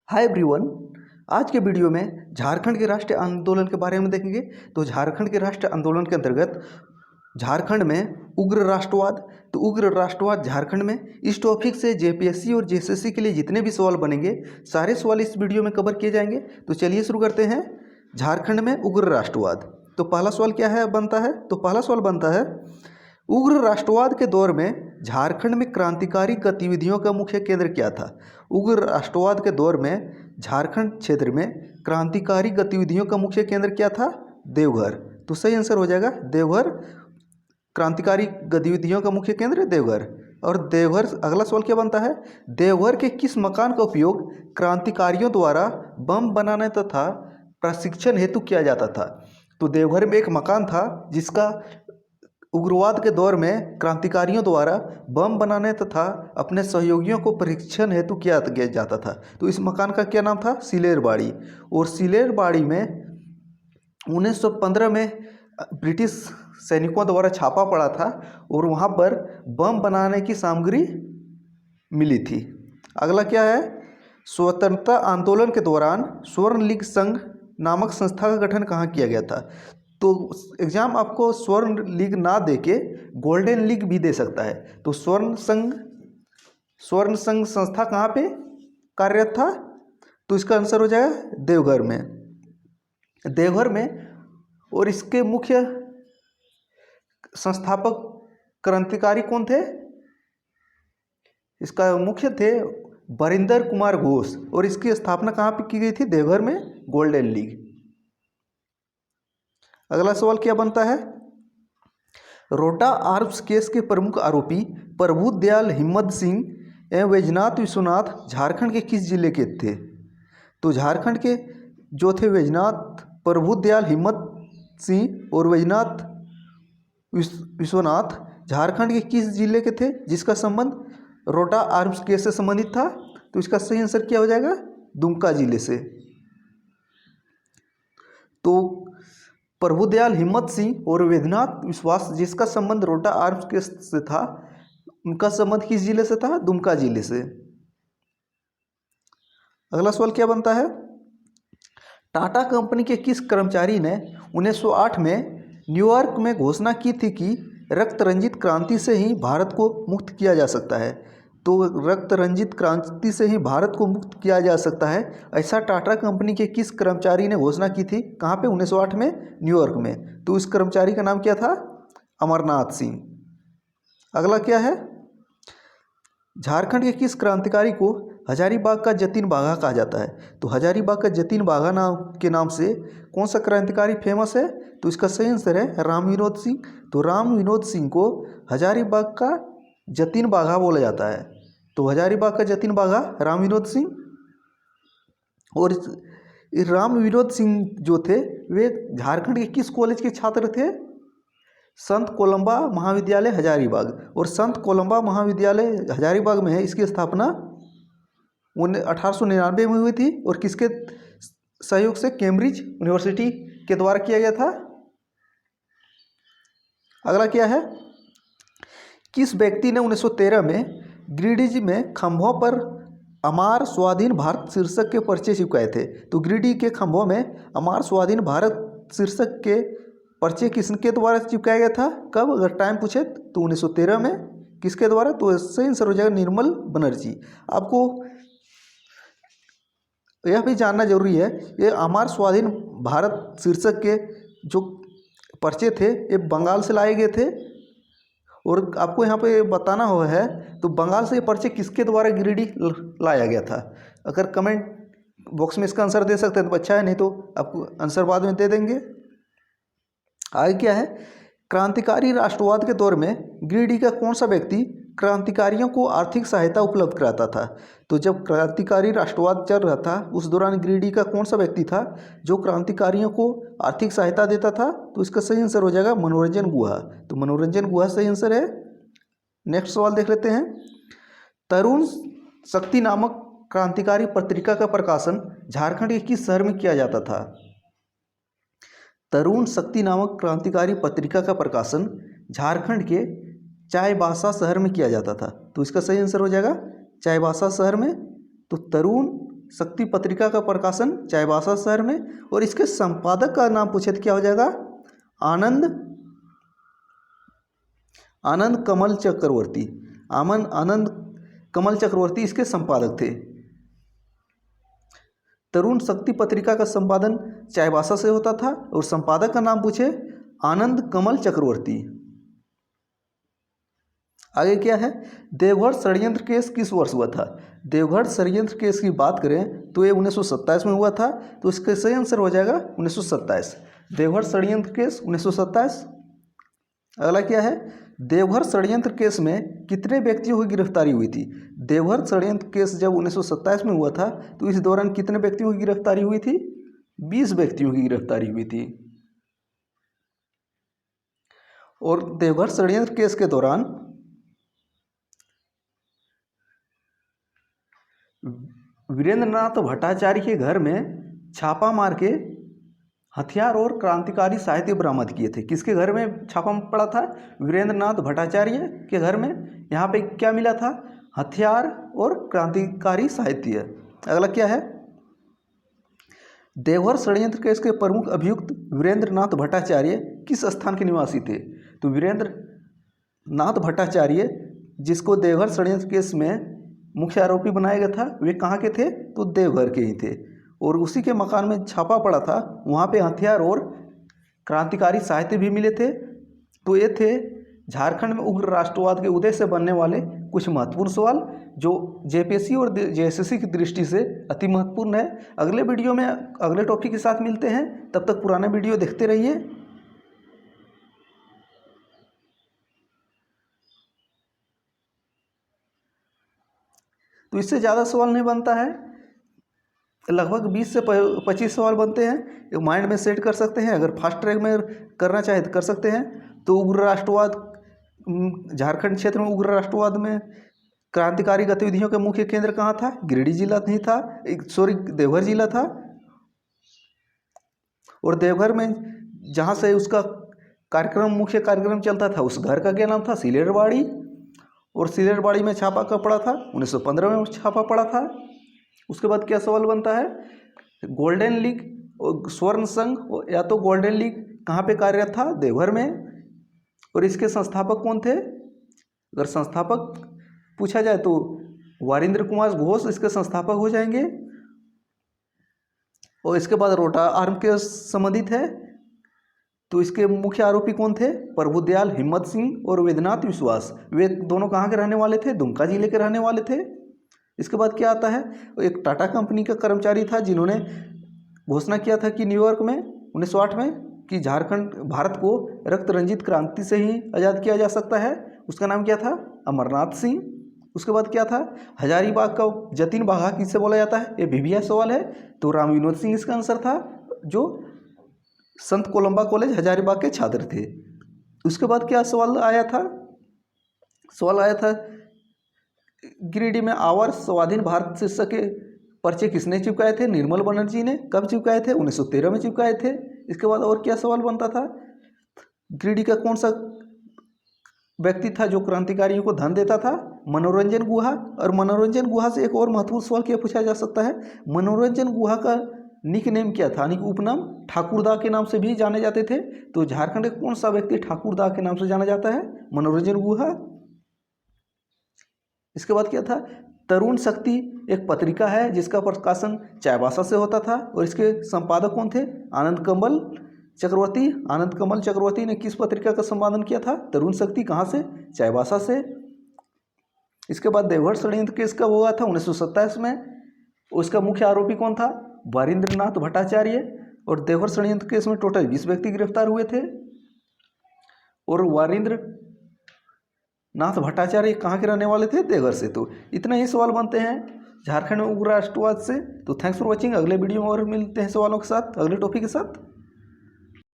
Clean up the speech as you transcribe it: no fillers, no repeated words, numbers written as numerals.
Hi everyone. आज के video में झारखंड के राष्ट्रीय आंदोलन के बारे में देखेंगे। तो झारखंड के राष्ट्रीय आंदोलन के अंतर्गत झारखंड में उग्र राष्ट्रवाद। तो उग्र राष्ट्रवाद झारखंड में, इस टॉपिक से जेपीएससी और जेएसएससी के लिए जितने भी सवाल बनेंगे सारे सवाल इस वीडियो में कवर किए जाएंगे। तो चलिए शुरू करते हैं। झारखंड में उग्र राष्ट्रवाद। तो पहला सवाल क्या है बनता है? तो पहला सवाल बनता है, उग्र राष्ट्रवाद के दौर में झारखंड में क्रांतिकारी गतिविधियों का मुख्य केंद्र क्या था? उग्र राष्ट्रवाद के दौर में झारखंड क्षेत्र में क्रांतिकारी गतिविधियों का मुख्य केंद्र क्या था? देवघर। तो सही आंसर हो जाएगा देवघर। क्रांतिकारी गतिविधियों का मुख्य केंद्र देवघर। और देवघर, अगला सवाल क्या बनता है, देवघर के किस मकान का उपयोग क्रांतिकारियों द्वारा बम बनाने तथा प्रशिक्षण हेतु किया जाता था? तो देवघर में एक मकान था जिसका उग्रवाद के दौर में क्रांतिकारियों द्वारा बम बनाने तथा अपने सहयोगियों को प्रशिक्षण हेतु किया जाता था। तो इस मकान का क्या नाम था? सिलेरबाड़ी। और सिलेरबाड़ी में 1915 में ब्रिटिश सैनिकों द्वारा छापा पड़ा था और वहाँ पर बम बनाने की सामग्री मिली थी। अगला क्या है, स्वतंत्रता आंदोलन के दौरान स्वर्ण लीग संघ नामक संस्था का गठन कहाँ किया गया था? तो एग्जाम आपको स्वर्ण लीग ना देके गोल्डन लीग भी दे सकता है। तो स्वर्ण संघ संस्था कहाँ पे कार्यरत था? तो इसका आंसर हो जाएगा देवघर में। देवघर में। और इसके मुख्य संस्थापक क्रांतिकारी कौन थे? इसका मुख्य थे बरिंदर कुमार घोष। और इसकी स्थापना कहाँ पे की गई थी? देवघर में, गोल्डन लीग। अगला सवाल क्या बनता है, रोटा आर्म्स केस के प्रमुख आरोपी प्रभुदयाल हिम्मत सिंह एवं वैजनाथ विश्वनाथ झारखंड के किस जिले के थे? तो झारखंड के जो थे वैजनाथ, प्रभुदयाल हिम्मत सिंह और वैजनाथ विश्वनाथ झारखंड के किस जिले के थे जिसका संबंध रोटा आर्म्स केस से संबंधित था? तो इसका सही आंसर क्या हो जाएगा? दुमका जिले से। तो प्रभुदयाल हिम्मत सिंह और वैद्यनाथ विश्वास जिसका संबंध रोटा आर्म्स केस से था, उनका संबंध किस जिले से था? दुमका जिले से। अगला सवाल क्या बनता है, टाटा कंपनी के किस कर्मचारी ने 1908 में न्यूयॉर्क में घोषणा की थी कि रक्त रंजित क्रांति से ही भारत को मुक्त किया जा सकता है? तो रक्त रंजित क्रांति से ही भारत को मुक्त किया जा सकता है, ऐसा टाटा कंपनी के किस कर्मचारी ने घोषणा की थी? कहाँ पे? 1908 में, न्यूयॉर्क में। तो इस कर्मचारी का नाम क्या था? अमरनाथ सिंह। अगला क्या है, झारखंड के किस क्रांतिकारी को हजारीबाग का जतीन बाघा कहा जाता है? तो हजारीबाग का जतीन बाघा के नाम से कौन सा क्रांतिकारी फेमस है? तो इसका सही आंसर है राम विनोद सिंह। तो राम विनोद सिंह को हजारीबाग का जतीन बाघा बोला जाता है। तो हजारीबाग का जतीन बाघा राम विनोद सिंह। और राम विनोद सिंह जो थे वे झारखंड के किस कॉलेज के छात्र थे? संत कोलंबा महाविद्यालय हजारीबाग। और संत कोलंबा महाविद्यालय हजारीबाग में है, इसकी स्थापना 1899 में हुई थी। और किसके सहयोग से? कैम्ब्रिज यूनिवर्सिटी के द्वारा किया गया था। अगला क्या है, किस व्यक्ति ने 1913 में गिरिडीह में खंभों पर अमार स्वाधीन भारत शीर्षक के पर्चे चिपकाए थे? तो गिरिडीह के खंभों में अमार स्वाधीन भारत शीर्षक के पर्चे किसके द्वारा चिपकाया गया था? कब? अगर टाइम पूछे तो 1913 में। किसके द्वारा? तो सही आंसर हो जाएगा निर्मल बनर्जी। आपको यह भी जानना जरूरी है, ये अमार स्वाधीन भारत शीर्षक के जो पर्चे थे ये बंगाल से लाए गए थे। और आपको यहाँ पे बताना हुआ है, तो बंगाल से ये पर्चे किसके द्वारा गिरिडीह लाया गया था? अगर कमेंट बॉक्स में इसका आंसर दे सकते हैं तो अच्छा है, नहीं तो आपको आंसर बाद में दे देंगे। आगे क्या है, क्रांतिकारी राष्ट्रवाद के दौर में गिरिडीह का कौन सा व्यक्ति क्रांतिकारियों को आर्थिक सहायता उपलब्ध कराता था? तो जब क्रांतिकारी राष्ट्रवाद चल रहा था उस दौरान गिरिडीह का कौन सा व्यक्ति था जो क्रांतिकारियों को आर्थिक सहायता देता था? तो इसका सही आंसर हो जाएगा मनोरंजन गुहा। तो मनोरंजन गुहा सही आंसर है। नेक्स्ट सवाल देख लेते हैं, तरुण शक्ति नामक क्रांतिकारी पत्रिका का प्रकाशन झारखंड के किस शहर में किया जाता था? तरुण शक्ति नामक क्रांतिकारी पत्रिका का प्रकाशन झारखंड के चाईबासा शहर में किया जाता था। तो इसका सही आंसर हो जाएगा चाईबासा शहर में। तो तरुण शक्ति पत्रिका का प्रकाशन चाईबासा शहर में, और इसके संपादक का नाम पूछे तो क्या हो जाएगा, आनंद कमल चक्रवर्ती। आनंद कमल चक्रवर्ती इसके संपादक थे। तरुण शक्ति पत्रिका का संपादन चाईबासा से होता था और संपादक का नाम पूछे आनंद कमल चक्रवर्ती। आगे क्या है, देवघर षड्यंत्र केस किस वर्ष हुआ था। देवघर षड्यंत्र केस की बात करें तो ये 1927 में हुआ था, तो इसका सही आंसर हो जाएगा 1927। देवघर षड्यंत्र केस 1927। अगला क्या है, देवघर षड्यंत्र केस में कितने व्यक्तियों की गिरफ्तारी हुई थी। देवघर षड्यंत्र केस जब 1927 में हुआ था तो इस दौरान कितने व्यक्तियों की गिरफ्तारी हुई थी, 20 व्यक्तियों की गिरफ्तारी हुई थी। और देवघर षड्यंत्र केस के दौरान वीरेंद्रनाथ भट्टाचार्य के घर में छापा मार के हथियार और क्रांतिकारी साहित्य बरामद किए थे। किसके घर में छापा पड़ा था, वीरेंद्रनाथ भट्टाचार्य के घर में। यहाँ पे क्या मिला था, हथियार और क्रांतिकारी साहित्य। अगला क्या है, देवघर षड्यंत्र केस के प्रमुख अभियुक्त वीरेंद्रनाथ भट्टाचार्य किस स्थान के निवासी थे। तो वीरेंद्रनाथ भट्टाचार्य जिसको देवघर षड्यंत्र केस में मुख्य आरोपी बनाया गया था, वे कहाँ के थे, तो देवघर के ही थे। और उसी के मकान में छापा पड़ा था, वहाँ पे हथियार और क्रांतिकारी साहित्य भी मिले थे। तो ये थे झारखंड में उग्र राष्ट्रवाद के उदय से बनने वाले कुछ महत्वपूर्ण सवाल, जो जेपीएससी और जेएसएससी की दृष्टि से अति महत्वपूर्ण है। अगले वीडियो में अगले टॉपिक के साथ मिलते हैं, तब तक पुराने वीडियो देखते रहिए। तो इससे ज़्यादा सवाल नहीं बनता है, लगभग 20 से 25 सवाल बनते हैं। माइंड में सेट कर सकते हैं, अगर फास्ट ट्रैक में करना चाहे तो कर सकते हैं। तो उग्र राष्ट्रवाद, झारखंड क्षेत्र में उग्र राष्ट्रवाद में क्रांतिकारी गतिविधियों के मुख्य केंद्र कहाँ था, गिरिडीह जिला नहीं था, देवघर जिला था। और देवघर में जहाँ से उसका मुख्य कार्यक्रम चलता था, उस घर का क्या नाम था, सिलेरबाड़ी। और सिलेरबाड़ी में छापा कब पड़ा था, 1915 में छापा पड़ा था। उसके बाद क्या सवाल बनता है, गोल्डन लीग और स्वर्ण संघ या तो गोल्डन लीग कहाँ पे कार्यरत था, देवघर में। और इसके संस्थापक कौन थे, अगर संस्थापक पूछा जाए तो वारिंद्र कुमार घोष इसके संस्थापक हो जाएंगे। और इसके बाद रोटा आर्म के संबंधित है, तो इसके मुख्य आरोपी कौन थे, प्रभुदयाल हिम्मत सिंह और वेदनाथ विश्वास। वे दोनों कहाँ के रहने वाले थे, दुमका जिले के रहने वाले थे। इसके बाद क्या आता है, एक टाटा कंपनी का कर्मचारी था जिन्होंने घोषणा किया था कि न्यूयॉर्क में 1908 में कि भारत को रक्त रंजित क्रांति से ही आज़ाद किया जा सकता है। उसका नाम क्या था, अमरनाथ सिंह। उसके बाद क्या था, हजारीबाग का जतिन बाघा किससे बोला जाता है, ये भिभिया सवाल है, तो राम विनोद सिंह इसका आंसर था, जो संत कोलंबा कॉलेज हजारीबाग के छात्र थे। उसके बाद क्या सवाल आया था, गिरिडीह में आवर स्वाधीन भारत शीर्षक के पर्चे किसने चिपकाए थे, निर्मल बनर्जी ने। कब चिपकाए थे, 1913 में चिपकाए थे। इसके बाद और क्या सवाल बनता था, गिरिडीह का कौन सा व्यक्ति था जो क्रांतिकारियों को धन देता था, मनोरंजन गुहा। और मनोरंजन गुहा से एक और महत्वपूर्ण सवाल क्या पूछा जा सकता है, मनोरंजन गुहा का निक नेम क्या था, यानी कि उपनाम ठाकुरदा के नाम से भी जाने जाते थे। तो झारखंड का कौन सा व्यक्ति ठाकुरदा के नाम से जाना जाता है, मनोरंजन गुहा। इसके बाद क्या था, तरुण शक्ति एक पत्रिका है जिसका प्रकाशन चाईबासा से होता था, और इसके संपादक कौन थे, आनंद कमल चक्रवर्ती ने किस पत्रिका का संपादन किया था, तरुण शक्ति। कहाँ से, चाईबासा से। इसके बाद देवघर षड्यंत्र केस कब हुआ था, 1927 में। उसका मुख्य आरोपी कौन था, वारिंद्रनाथ भट्टाचार्य। और देवघर षड्यंत्र केस में टोटल 20 व्यक्ति गिरफ्तार हुए थे। और वारिंद्रनाथ भट्टाचार्य कहाँ के रहने वाले थे, देवघर से। तो इतना ही सवाल बनते हैं झारखंड में उग्र राष्ट्रवाद से। तो थैंक्स फॉर वॉचिंग। अगले वीडियो में और मिलते हैं सवालों के साथ, अगले टॉपिक के साथ।